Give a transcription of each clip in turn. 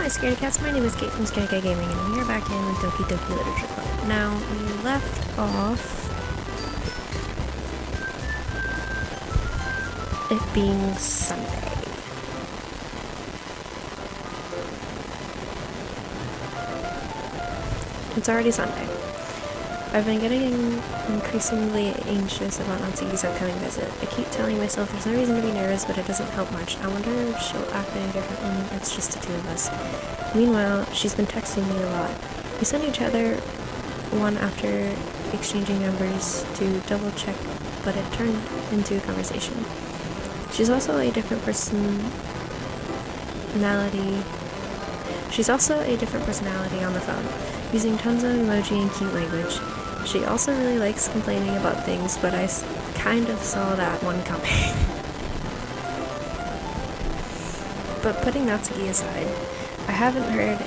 Scaredy Cats, my name is Kate from Scaredy Cat Gaming, and we are back in with Doki Doki Literature Club. Now, we left off it being Sunday. It's already Sunday. I've been getting increasingly anxious about Natsuki's upcoming visit. I keep telling myself there's no reason to be nervous, but it doesn't help much. I wonder if she'll act any different when it's just the two of us. Meanwhile, she's been texting me a lot. We send each other one after exchanging numbers to double check, but it turned into a conversation. She's also a different personality on the phone, using tons of emoji and cute language. She also really likes complaining about things, but I kind of saw that one coming. But putting Natsuki aside, I haven't heard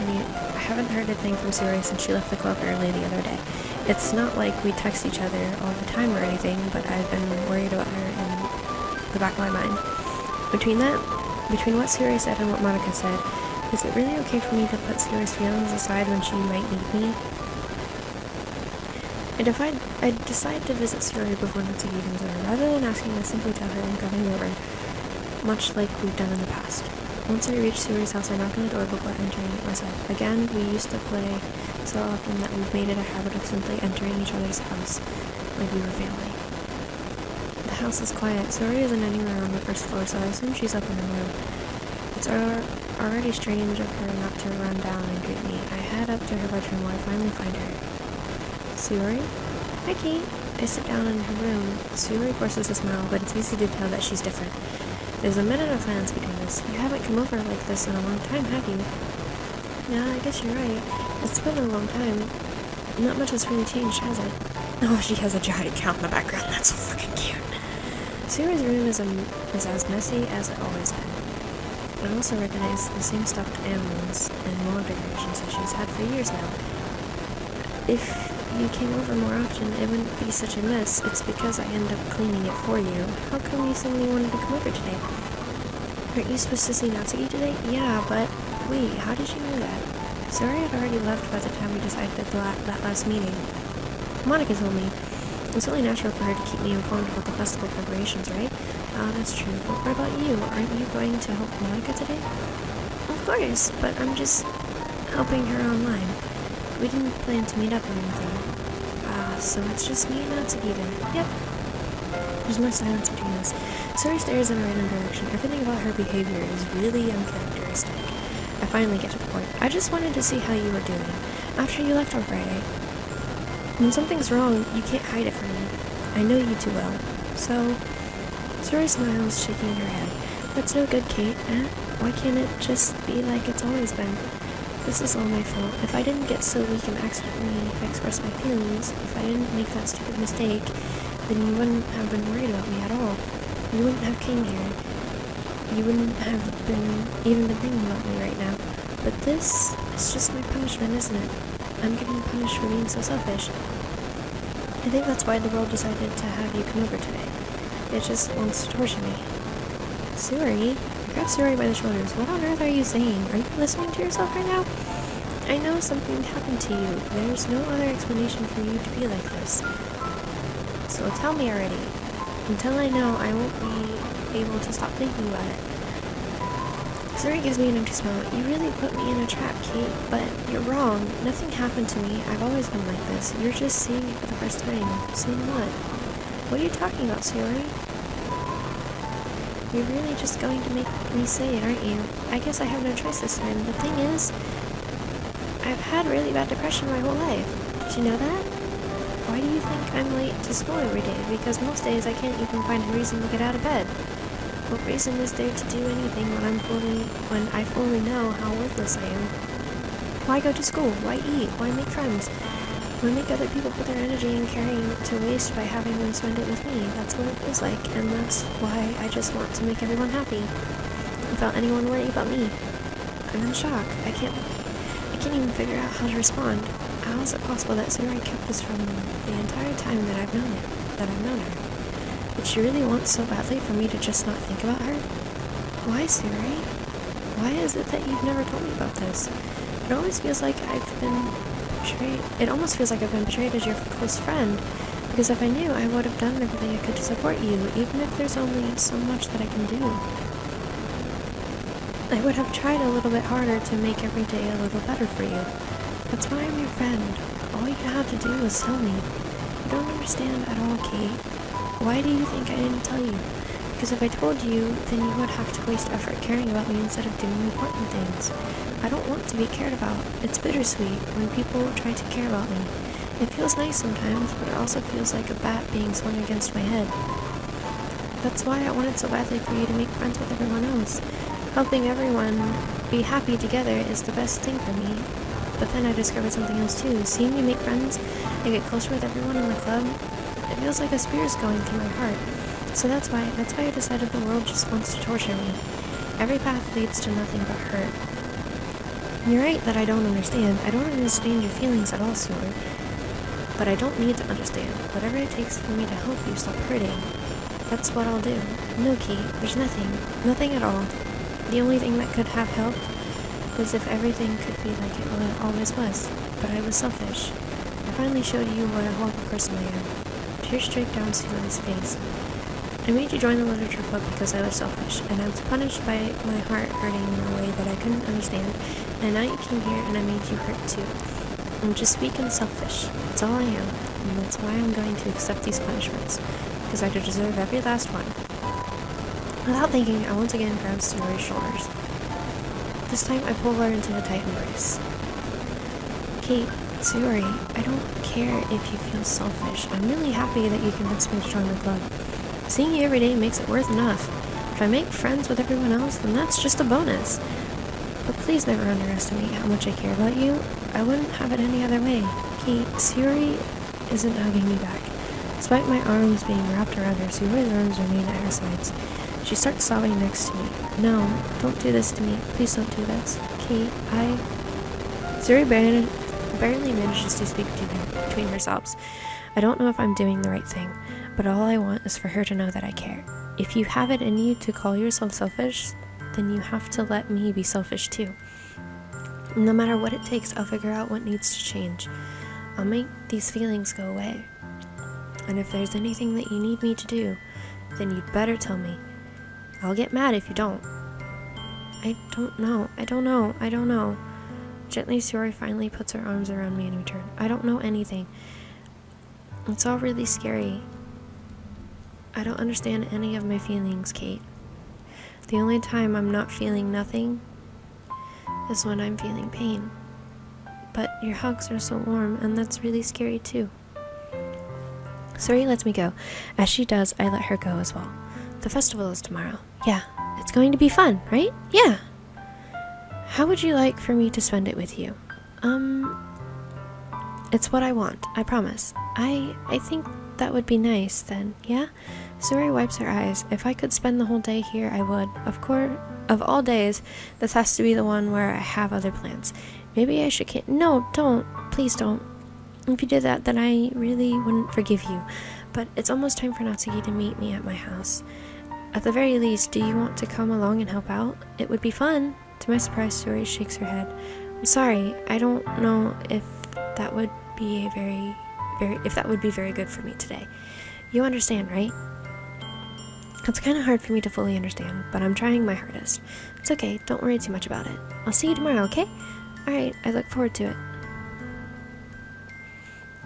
a thing from Suri since she left the club early the other day. It's not like we text each other all the time or anything, but I've been worried about her in the back of my mind. Between what Suri said and what Monica said, is it really okay for me to put Suri's feelings aside when she might need me? I decide to visit Suri before Natsuki comes over, rather than asking to simply tell her I'm coming over, much like we've done in the past. Once I reach Suri's house, I knock on the door before entering it myself. Again, we used to play so often that we've made it a habit of simply entering each other's house, like we were family. The house is quiet. Suri isn't anywhere on the first floor, so I assume she's up in her room. It's already strange of her not to run down and greet me. I head up to her bedroom where I finally find her. Suri? Hi, Kate. I sit down in her room. Suri forces a smile, but it's easy to tell that she's different. There's a minute of silence between us. You haven't come over like this in a long time, have you? Yeah, I guess you're right. It's been a long time. Not much has really changed, has it? Oh, she has a giant cat in the background. That's so fucking cute. Suri's room is as messy as it always been. I also recognize the same stuffed animals and wall decorations that she's had for years now. If you came over more often, it wouldn't be such a mess. It's because I end up cleaning it for you. How come you suddenly wanted to come over today? Aren't you supposed to see Natsuki today? Yeah, but wait, how did you know that? Suri had already left by the time we decided that last meeting. Monica told me. It's only natural for her to keep me informed about the festival preparations, right? That's true. But what about you? Aren't you going to help Monica today? Of course, but I'm just helping her online. We didn't plan to meet up or anything. So it's just me and Natsuki then. Yep. There's more silence between us. Suri stares in a random direction. Everything about her behavior is really uncharacteristic. I finally get to the point. I just wanted to see how you were doing after you left on Friday. When something's wrong, you can't hide it from me. I know you too well. So, Suri smiles, shaking her head. That's no good, Kate. Why can't it just be like it's always been? This is all my fault. If I didn't get so weak and accidentally express my feelings, if I didn't make that stupid mistake, then you wouldn't have been worried about me at all. You wouldn't have came here. You wouldn't have even been thinking about me right now. But this is just my punishment, isn't it? I'm getting punished for being so selfish. I think that's why the world decided to have you come over today. It just wants to torture me. Suri? I grabbed Suri by the shoulders. What on earth are you saying? Are you listening to yourself right now? I know something happened to you. There's no other explanation for you to be like this. So tell me already. Until I know, I won't be able to stop thinking about it. Suri gives me an empty smile. You really put me in a trap, Kate, but you're wrong. Nothing happened to me. I've always been like this. You're just seeing it for the first time. Seeing what? What are you talking about, Suri? You're really just going to make me say it, aren't you? I guess I have no choice this time. The thing is, I've had really bad depression my whole life. Did you know that? Why do you think I'm late to school every day? Because most days I can't even find a reason to get out of bed. What reason is there to do anything when I fully know how worthless I am? Why go to school? Why eat? Why make friends? Why make other people put their energy and caring to waste by having them spend it with me? That's what it feels like, and that's why I just want to make everyone happy, without anyone worrying about me. I'm in shock. I can't even figure out how to respond. How is it possible that Suri kept this from the entire time that I've known her? Did she really want so badly for me to just not think about her? Why, Suri? Why is it that you've never told me about this? It almost feels like I've been betrayed as your close friend. Because if I knew, I would have done everything I could to support you, even if there's only so much that I can do. I would have tried a little bit harder to make every day a little better for you. That's why I'm your friend. All you have to do is tell me. You don't understand at all, Kate. Why do you think I didn't tell you? Because if I told you, then you would have to waste effort caring about me instead of doing important things. I don't want to be cared about. It's bittersweet when people try to care about me. It feels nice sometimes, but it also feels like a bat being swung against my head. That's why I wanted so badly for you to make friends with everyone else. Helping everyone be happy together is the best thing for me. But then I discovered something else too. Seeing you make friends and get closer with everyone in the club, it feels like a spear's going through my heart. So that's why I decided the world just wants to torture me. Every path leads to nothing but hurt. You're right that I don't understand. I don't understand your feelings at all, Seward. But I don't need to understand. Whatever it takes for me to help you stop hurting, that's what I'll do. No, Kate, there's nothing at all. The only thing that could have helped was if everything could be like it always was. But I was selfish. I finally showed you what a horrible person I am. Tears streaked down Seward's face. I made you join the literature club because I was selfish, and I was punished by my heart hurting in a way that I couldn't understand, and now you came here and I made you hurt too. I'm just weak and selfish. That's all I am, and that's why I'm going to accept these punishments, because I deserve every last one. Without thinking, I once again grabbed Seward's shoulders. This time I pull her into a tight embrace. Kate, Seward, I don't care if you feel selfish. I'm really happy that you convinced me to join the club. Seeing you every day makes it worth enough. If I make friends with everyone else, then that's just a bonus. But please never underestimate how much I care about you. I wouldn't have it any other way. Kate, Seward isn't hugging me back. Despite my arms being wrapped around her, Seward's arms remain at her sides. She starts sobbing next to me. No, don't do this to me. Please don't do this. Kate, Seward barely manages to speak between her sobs. I don't know if I'm doing the right thing, but all I want is for her to know that I care. If you have it in you to call yourself selfish, then you have to let me be selfish too. No matter what it takes, I'll figure out what needs to change. I'll make these feelings go away. And if there's anything that you need me to do, then you'd better tell me. I'll get mad if you don't. I don't know. Gently, Seward finally puts her arms around me in return. I don't know anything. It's all really scary. I don't understand any of my feelings, Kate. The only time I'm not feeling nothing is when I'm feeling pain. But your hugs are so warm, and that's really scary too. Suri lets me go. As she does, I let her go as well. The festival is tomorrow. Yeah, it's going to be fun, right? Yeah. How would you like for me to spend it with you? It's what I want, I promise. I think that would be nice then, yeah? Suri wipes her eyes. If I could spend the whole day here, I would. Of course, of all days, this has to be the one where I have other plans. Maybe I should No, don't. Please don't. If you did that, then I really wouldn't forgive you. But it's almost time for Natsuki to meet me at my house. At the very least, do you want to come along and help out? It would be fun. To my surprise, Suri shakes her head. I'm sorry, I don't know if that would be very good for me today. You understand, right? It's kind of hard for me to fully understand, but I'm trying my hardest. It's okay, don't worry too much about it. I'll see you tomorrow, okay? Alright, I look forward to it.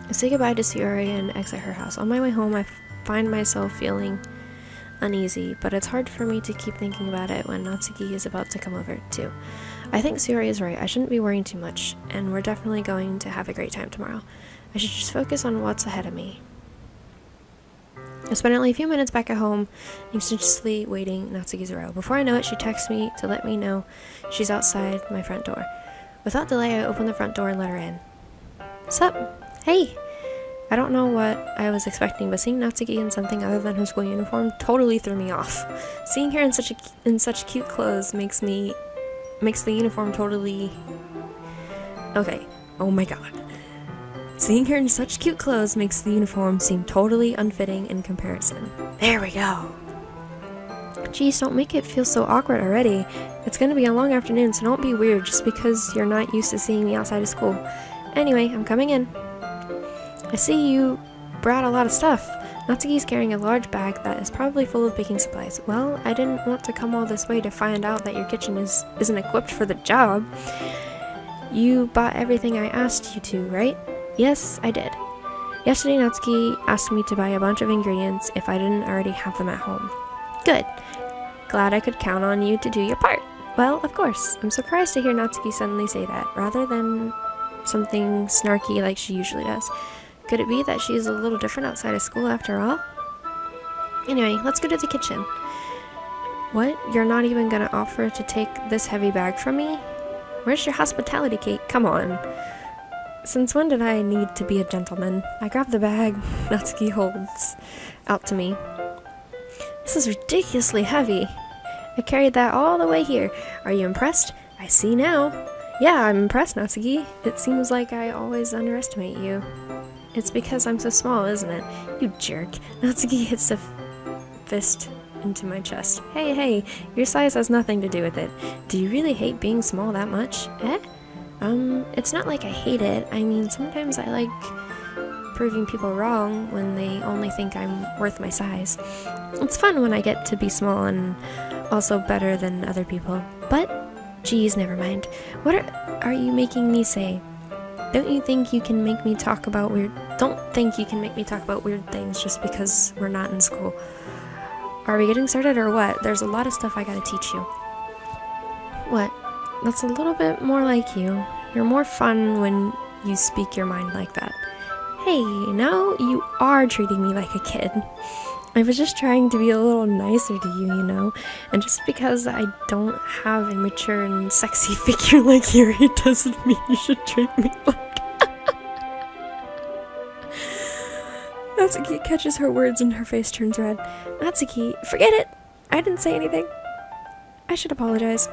I say goodbye to Suri and exit her house. On my way home, I find myself feeling uneasy, but it's hard for me to keep thinking about it when Natsuki is about to come over, too. I think Suri is right. I shouldn't be worrying too much, and we're definitely going to have a great time tomorrow. I should just focus on what's ahead of me. I spend only a few minutes back at home, anxiously waiting Natsuki's arrival. Before I know it, she texts me to let me know she's outside my front door. Without delay, I open the front door and let her in. Sup? Hey! I don't know what I was expecting, but seeing Natsuki in something other than her school uniform totally threw me off. Seeing her in such cute clothes makes the uniform totally... Okay. Oh my god. Seeing her in such cute clothes makes the uniform seem totally unfitting in comparison. There we go. Geez, don't make it feel so awkward already. It's gonna be a long afternoon, so don't be weird just because you're not used to seeing me outside of school. Anyway, I'm coming in. I see you brought a lot of stuff. Natsuki's carrying a large bag that is probably full of baking supplies. Well, I didn't want to come all this way to find out that your kitchen isn't equipped for the job. You bought everything I asked you to, right? Yes, I did. Yesterday, Natsuki asked me to buy a bunch of ingredients if I didn't already have them at home. Good. Glad I could count on you to do your part. Well, of course. I'm surprised to hear Natsuki suddenly say that, rather than something snarky like she usually does. Could it be that she's a little different outside of school after all? Anyway, let's go to the kitchen. What? You're not even gonna offer to take this heavy bag from me? Where's your hospitality, Kate? Come on. Since when did I need to be a gentleman? I grab the bag Natsuki holds out to me. This is ridiculously heavy. I carried that all the way here. Are you impressed? I see now. Yeah, I'm impressed, Natsuki. It seems like I always underestimate you. It's because I'm so small, isn't it? You jerk. Natsuki hits a fist into my chest. Hey, your size has nothing to do with it. Do you really hate being small that much? It's not like I hate it. I mean, sometimes I like proving people wrong when they only think I'm worth my size. It's fun when I get to be small and also better than other people. But, geez, never mind. What are you making me say? Don't think you can make me talk about weird things just because we're not in school. Are we getting started or what? There's a lot of stuff I gotta teach you. What? That's a little bit more like you. You're more fun when you speak your mind like that. Hey, now you are treating me like a kid. I was just trying to be a little nicer to you, you know? And just because I don't have a mature and sexy figure like Yuri doesn't mean you should treat me like... Natsuki catches her words and her face turns red. Natsuki, forget it! I didn't say anything. I should apologize.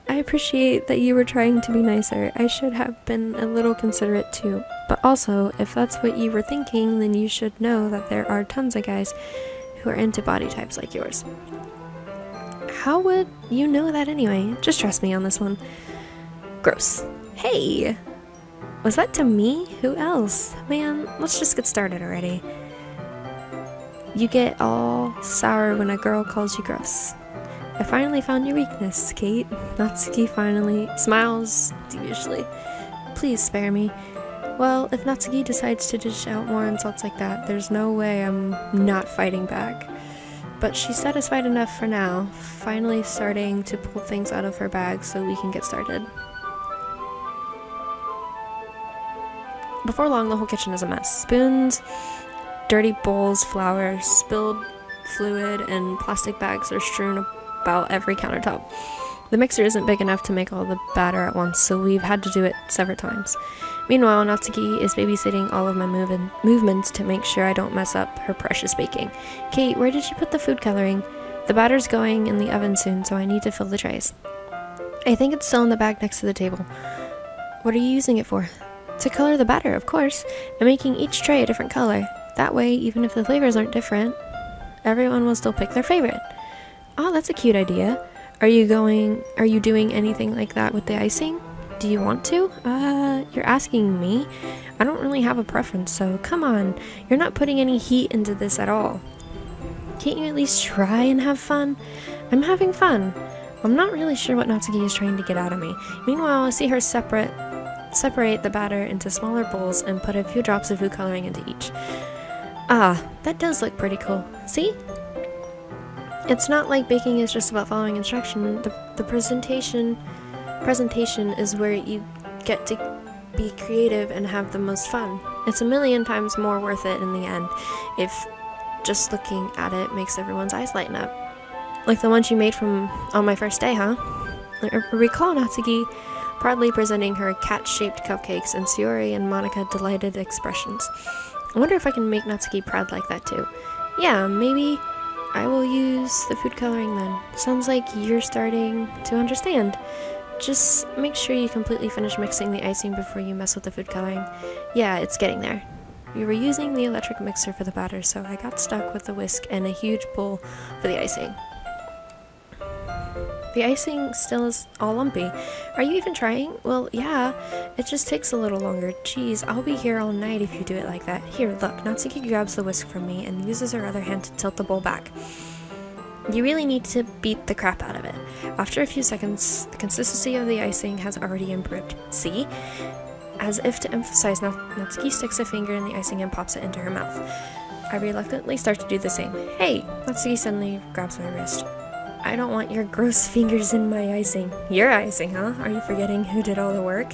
I appreciate that you were trying to be nicer. I should have been a little considerate too. But also, if that's what you were thinking, then you should know that there are tons of guys who are into body types like yours. How would you know that anyway? Just trust me on this one. Gross. Hey! Was that to me? Who else? Man, let's just get started already. You get all sour when a girl calls you gross. I finally found your weakness, Kate. Natsuki finally smiles deviously. Please spare me. Well, if Natsuki decides to dish out more insults like that, there's no way I'm not fighting back. But she's satisfied enough for now, finally starting to pull things out of her bag so we can get started. Before long, the whole kitchen is a mess. Spoons, dirty bowls, flour, spilled fluid, and plastic bags are strewn about every countertop. The mixer isn't big enough to make all the batter at once, so we've had to do it several times. Meanwhile, Natsuki is babysitting all of my movements to make sure I don't mess up her precious baking. Kate, where did you put the food coloring? The batter's going in the oven soon, so I need to fill the trays. I think it's still in the bag next to the table. What are you using it for? To color the batter, of course. I'm making each tray a different color. That way, even if the flavors aren't different, everyone will still pick their favorite. Oh, that's a cute idea. Are you doing anything like that with the icing? Do you want to? You're asking me? I don't really have a preference, so come on. You're not putting any heat into this at all. Can't you at least try and have fun? I'm having fun. I'm not really sure what Natsuki is trying to get out of me. Meanwhile, I see her separate the batter into smaller bowls and put a few drops of food coloring into each. Ah, that does look pretty cool. See? It's not like baking is just about following instruction. The presentation is where you get to be creative and have the most fun. It's a million times more worth it in the end if just looking at it makes everyone's eyes lighten up. Like the ones you made on my first day, huh? I recall Natsuki proudly presenting her cat-shaped cupcakes and Sayori and Monica delighted expressions. I wonder if I can make Natsuki proud like that too. Yeah, maybe I will use the food coloring then. Sounds like you're starting to understand. Just make sure you completely finish mixing the icing before you mess with the food coloring. Yeah, it's getting there. We were using the electric mixer for the batter, so I got stuck with the whisk and a huge bowl for the icing. The icing still is all lumpy. Are you even trying? Well, yeah. It just takes a little longer. Geez, I'll be here all night if you do it like that. Here, look. Natsuki grabs the whisk from me and uses her other hand to tilt the bowl back. You really need to beat the crap out of it. After a few seconds, the consistency of the icing has already improved. See? As if to emphasize, Natsuki sticks a finger in the icing and pops it into her mouth. I reluctantly start to do the same. Hey! Natsuki suddenly grabs my wrist. I don't want your gross fingers in my icing. Your icing, huh? Are you forgetting who did all the work?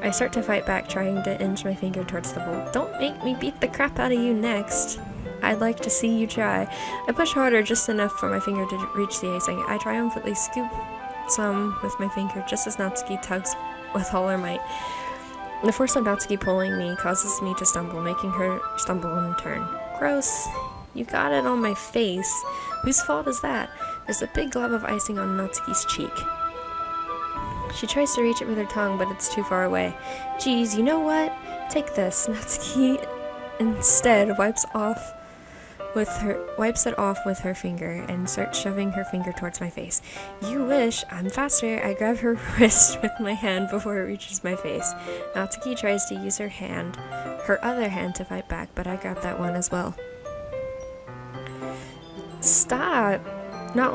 I start to fight back, trying to inch my finger towards the bowl. Don't make me beat the crap out of you next. I'd like to see you try. I push harder, just enough for my finger to reach the icing. I triumphantly scoop some with my finger, just as Natsuki tugs with all her might. The force of Natsuki pulling me causes me to stumble, making her stumble in turn. Gross. You got it on my face. Whose fault is that? There's a big glob of icing on Natsuki's cheek. She tries to reach it with her tongue, but it's too far away. Geez, you know what? Take this. Natsuki instead wipes it off with her finger and starts shoving her finger towards my face. You wish. I'm faster. I grab her wrist with my hand before it reaches my face. Natsuki tries to use her other hand to fight back, but I grab that one as well. Stop. Not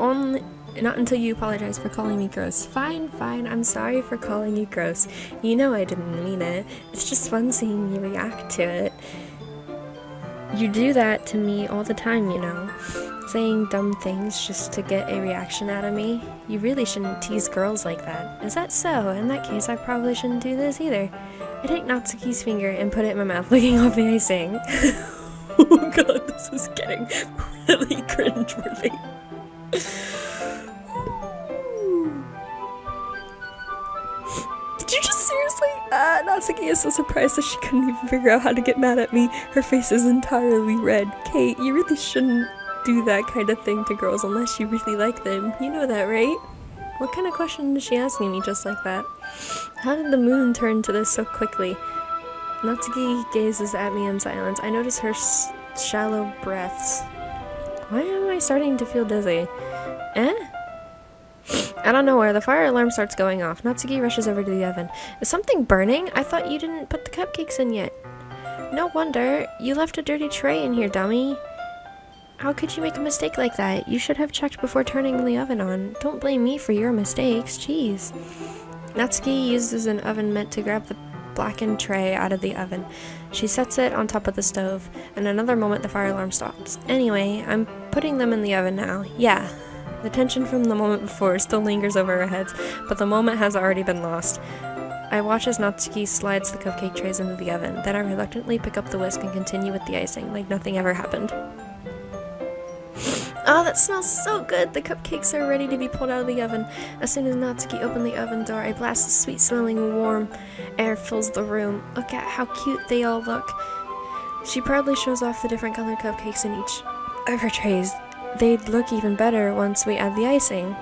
until you apologize for calling me gross. Fine, I'm sorry for calling you gross. You know I didn't mean it. It's just fun seeing you react to it. You do that to me all the time, you know. Saying dumb things just to get a reaction out of me. You really shouldn't tease girls like that. Is that so? In that case, I probably shouldn't do this either. I take Natsuki's finger and put it in my mouth, licking off the icing. Oh god, this is getting really cringeworthy. Did you just seriously? Natsuki is so surprised that she couldn't even figure out how to get mad at me. Her face is entirely red. Kate, you really shouldn't do that kind of thing to girls unless you really like them. You know that, right? What kind of question is she asking me just like that? How did the moon turn to this so quickly? Natsuki gazes at me in silence. I notice her shallow breaths. Why am I starting to feel dizzy? Out of nowhere, the fire alarm starts going off. Natsuki rushes over to the oven. Is something burning? I thought you didn't put the cupcakes in yet. No wonder. You left a dirty tray in here, dummy. How could you make a mistake like that? You should have checked before turning the oven on. Don't blame me for your mistakes. Jeez. Natsuki uses an oven mitt to grab the blackened tray out of the oven. She sets it on top of the stove. In another moment, the fire alarm stops. Anyway, I'm putting them in the oven now. Yeah. The tension from the moment before still lingers over our heads, but the moment has already been lost. I watch as Natsuki slides the cupcake trays into the oven. Then I reluctantly pick up the whisk and continue with the icing, like nothing ever happened. Oh, that smells so good! The cupcakes are ready to be pulled out of the oven. As soon as Natsuki opened the oven door, I blast the sweet-smelling warm air fills the room. Look at how cute they all look. She proudly shows off the different colored cupcakes in each of her trays. They'd look even better once we add the icing.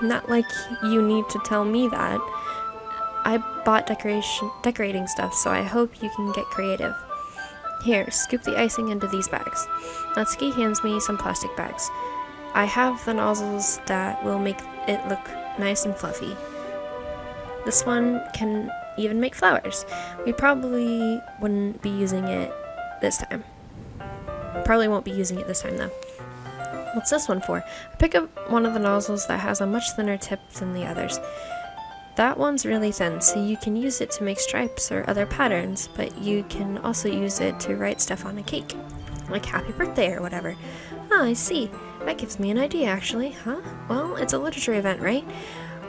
Not like you need to tell me that. I bought decorating stuff, so I hope you can get creative. Here, scoop the icing into these bags. Natsuki hands me some plastic bags. I have the nozzles that will make it look nice and fluffy. This one can even make flowers. We probably wouldn't be using it this time. Probably won't be using it this time, though. What's this one for? I pick up one of the nozzles that has a much thinner tip than the others. That one's really thin, so you can use it to make stripes or other patterns, but you can also use it to write stuff on a cake, like happy birthday or whatever. Ah, I see. That gives me an idea, actually. Huh? Well, it's a literature event, right?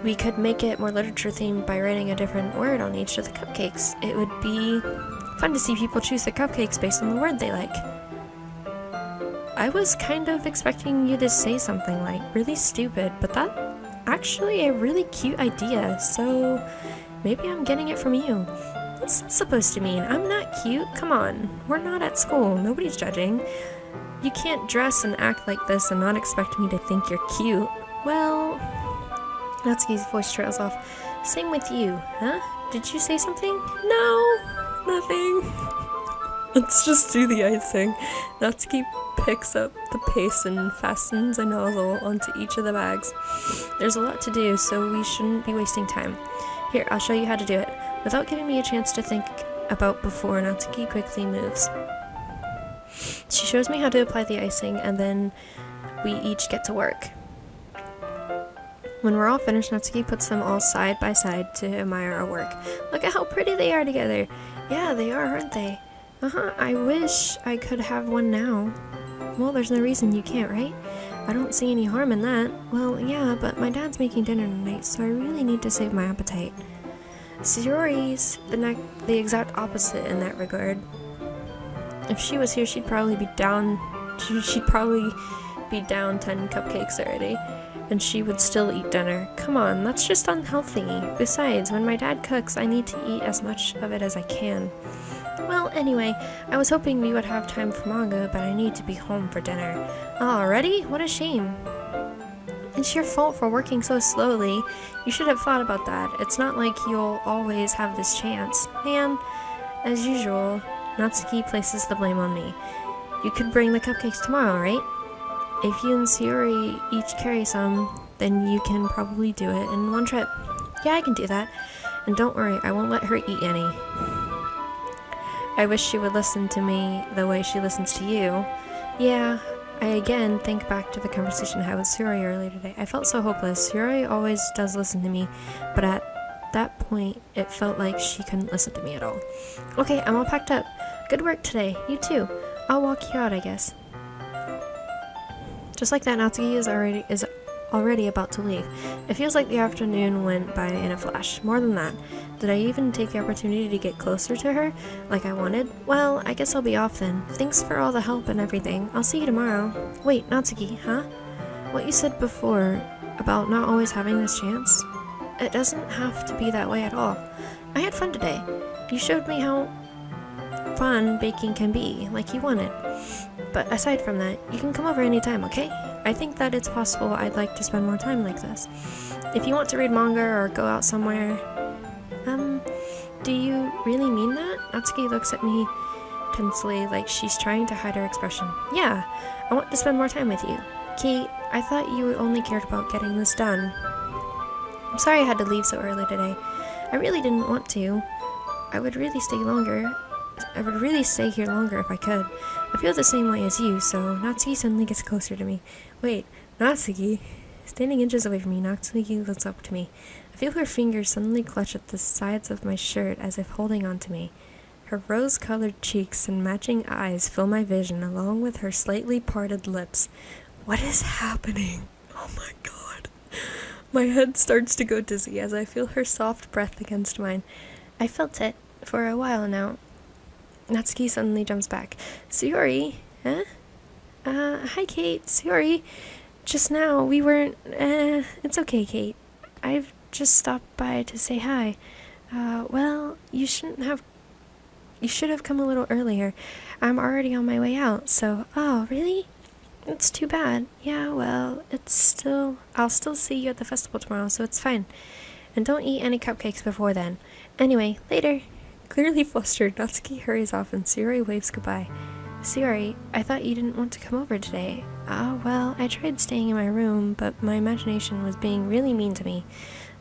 We could make it more literature themed by writing a different word on each of the cupcakes. It would be fun to see people choose their cupcakes based on the word they like. I was kind of expecting you to say something like really stupid, but that's actually a really cute idea, so maybe I'm getting it from you. What's that supposed to mean? I'm not cute? Come on, we're not at school, nobody's judging. You can't dress and act like this and not expect me to think you're cute. Well, Natsuki's voice trails off. Same with you, huh? Did you say something? No, nothing. Let's just do the icing. Natsuki picks up the paste and fastens a nozzle onto each of the bags. There's a lot to do, so we shouldn't be wasting time. Here, I'll show you how to do it. Without giving me a chance to think about before, Natsuki quickly moves. She shows me how to apply the icing, and then we each get to work. When we're all finished, Natsuki puts them all side by side to admire our work. Look at how pretty they are together. Yeah, they are, aren't they? I wish I could have one now. Well, there's no reason you can't, right? I don't see any harm in that. Well, yeah, but my dad's making dinner tonight, so I really need to save my appetite. Sayori's the exact opposite in that regard. If she was here, she'd probably be down 10 cupcakes already, and she would still eat dinner. Come on, that's just unhealthy. Besides, when my dad cooks, I need to eat as much of it as I can. Well, anyway, I was hoping we would have time for manga, but I need to be home for dinner. Already? What a shame. It's your fault for working so slowly. You should have thought about that. It's not like you'll always have this chance. Man, as usual, Natsuki places the blame on me. You could bring the cupcakes tomorrow, right? If you and Sayori each carry some, then you can probably do it in one trip. Yeah, I can do that. And don't worry, I won't let her eat any. I wish she would listen to me the way she listens to you. Yeah, I again think back to the conversation I had with Sayori earlier today. I felt so hopeless. Sayori always does listen to me, but at that point, it felt like she couldn't listen to me at all. Okay, I'm all packed up. Good work today. You too. I'll walk you out, I guess. Just like that, Natsuki is already about to leave. It feels like the afternoon went by in a flash. More than that, did I even take the opportunity to get closer to her like I wanted? Well, I guess I'll be off then. Thanks for all the help and everything. I'll see you tomorrow. Wait, Natsuki, huh? What you said before about not always having this chance? It doesn't have to be that way at all. I had fun today. You showed me how fun baking can be, like you wanted. But aside from that, you can come over anytime, okay? I think that it's possible I'd like to spend more time like this. If you want to read manga or go out somewhere... do you really mean that? Natsuki looks at me tensely, like she's trying to hide her expression. Yeah, I want to spend more time with you. Kate, I thought you only cared about getting this done. I'm sorry I had to leave so early today. I really didn't want to. I would really stay here longer if I could. I feel the same way as you, so Natsuki suddenly gets closer to me. Wait, Natsuki? Standing inches away from me, Natsuki looks up to me. I feel her fingers suddenly clutch at the sides of my shirt as if holding on to me. Her rose-colored cheeks and matching eyes fill my vision, along with her slightly parted lips. What is happening? Oh my god. My head starts to go dizzy as I feel her soft breath against mine. I felt it for a while now. Natsuki suddenly jumps back. Sayori? Huh? Hi Kate. Sayori. Just now, we weren't... it's okay, Kate. I've just stopped by to say hi. Well, you should have come a little earlier. I'm already on my way out, so... Oh, really? It's too bad. Yeah, well, I'll still see you at the festival tomorrow, so it's fine. And don't eat any cupcakes before then. Anyway, later. Clearly flustered, Natsuki hurries off and Sayori waves goodbye. Sayori, I thought you didn't want to come over today. Well, I tried staying in my room, but my imagination was being really mean to me.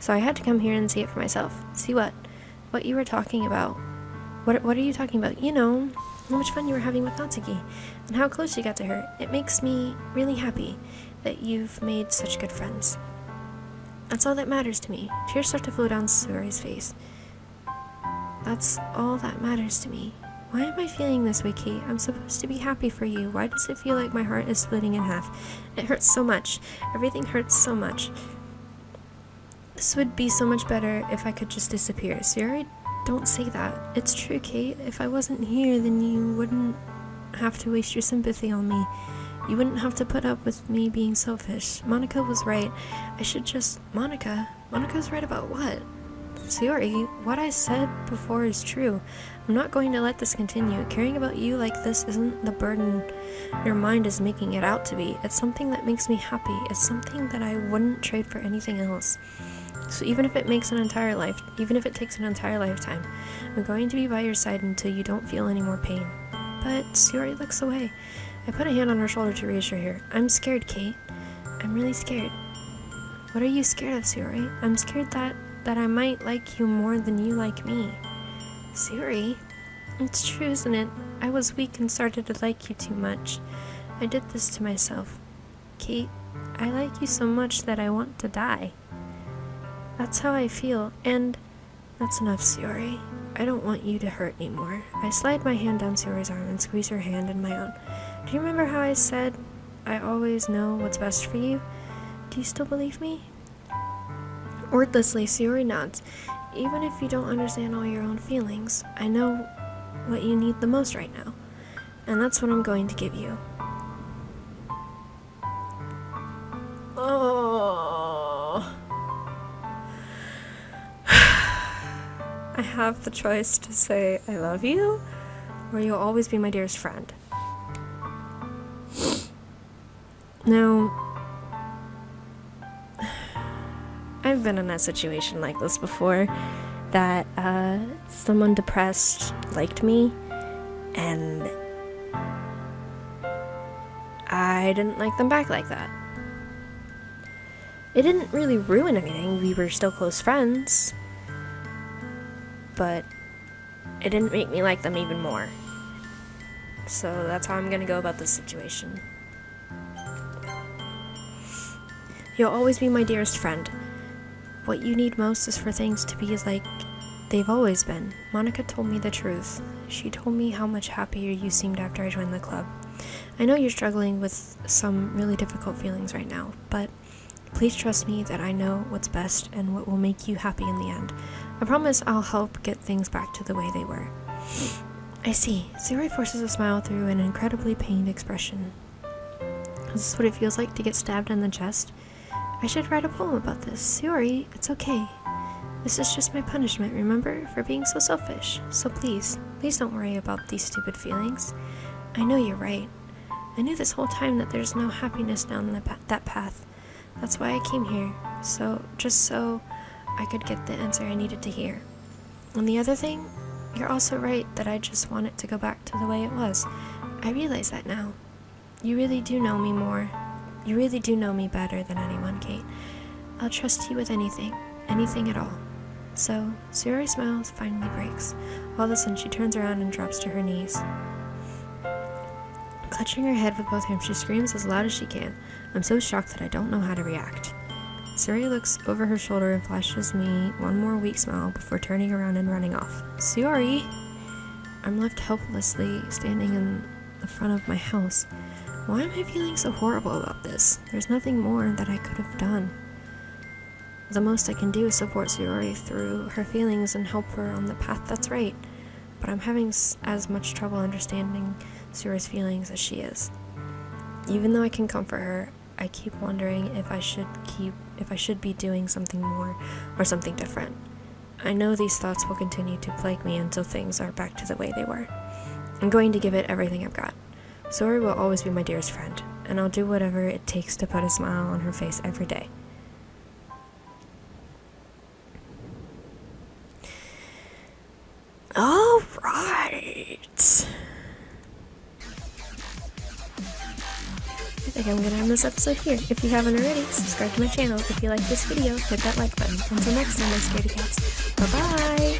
So I had to come here and see it for myself. See what? What you were talking about. What are you talking about? You know, how much fun you were having with Natsuki, and how close you got to her. It makes me really happy that you've made such good friends. That's all that matters to me. Tears start to flow down Sayori's face. That's all that matters to me. Why am I feeling this way, Kate? I'm supposed to be happy for you. Why does it feel like my heart is splitting in half? It hurts so much. Everything hurts so much. This would be so much better if I could just disappear. Sayori, don't say that. It's true, Kate. If I wasn't here, then you wouldn't have to waste your sympathy on me. You wouldn't have to put up with me being selfish. Monica was right. I should just... Monica's right about what? Sayori, what I said before is true. I'm not going to let this continue. Caring about you like this isn't the burden your mind is making it out to be. It's something that makes me happy. It's something that I wouldn't trade for anything else. So even if it takes an entire lifetime, I'm going to be by your side until you don't feel any more pain. but Sayori looks away. I put a hand on her shoulder to reassure her. I'm scared, Kate. I'm really scared. What are you scared of, Sayori? I'm scared that I might like you more than you like me. Sayori? It's true, isn't it? I was weak and started to like you too much. I did this to myself. Kate, I like you so much that I want to die. That's how I feel, and that's enough, Sayori. I don't want you to hurt anymore. I slide my hand down Sayori's arm and squeeze her hand in my own. Do you remember how I said I always know what's best for you? Do you still believe me? Wordlessly, Sayori nods. Even if you don't understand all your own feelings, I know what you need the most right now, and that's what I'm going to give you. Oh. I have the choice to say I love you, or you'll always be my dearest friend. Now, I've been in a situation like this before, that someone depressed liked me, and I didn't like them back like that. It didn't really ruin anything, we were still close friends, but it didn't make me like them even more. So that's how I'm gonna go about this situation. You'll always be my dearest friend. What you need most is for things to be like they've always been. Monica told me the truth. She told me how much happier you seemed after I joined the club. I know you're struggling with some really difficult feelings right now, but please trust me that I know what's best and what will make you happy in the end. I promise I'll help get things back to the way they were. I see. Sayori forces a smile through an incredibly pained expression. Is this what it feels like to get stabbed in the chest? I should write a poem about this. Sayori, it's okay. This is just my punishment, remember? For being so selfish. So please don't worry about these stupid feelings. I know you're right. I knew this whole time that there's no happiness down that path. That's why I came here. Just so I could get the answer I needed to hear. And the other thing, you're also right that I just want it to go back to the way it was. I realize that now. You really do know me more. You really do know me better than anyone, Kate. I'll trust you with anything at all. So, Sayori's smile finally breaks. All of a sudden, she turns around and drops to her knees. Clutching her head with both hands, she screams as loud as she can. I'm so shocked that I don't know how to react. Sayori looks over her shoulder and flashes me one more weak smile before turning around and running off. Sayori! I'm left helplessly standing in the front of my house. Why am I feeling so horrible about this? There's nothing more that I could have done. The most I can do is support Sayori through her feelings and help her on the path that's right. But I'm having as much trouble understanding Sayori's feelings as she is. Even though I can comfort her, I keep wondering if I should be doing something more or something different. I know these thoughts will continue to plague me until things are back to the way they were. I'm going to give it everything I've got. Sayori will always be my dearest friend, and I'll do whatever it takes to put a smile on her face every day. All right. I think I'm going to end this episode here. If you haven't already, subscribe to my channel. If you like this video, hit that like button. Until next time, my scaredy cats. Bye-bye!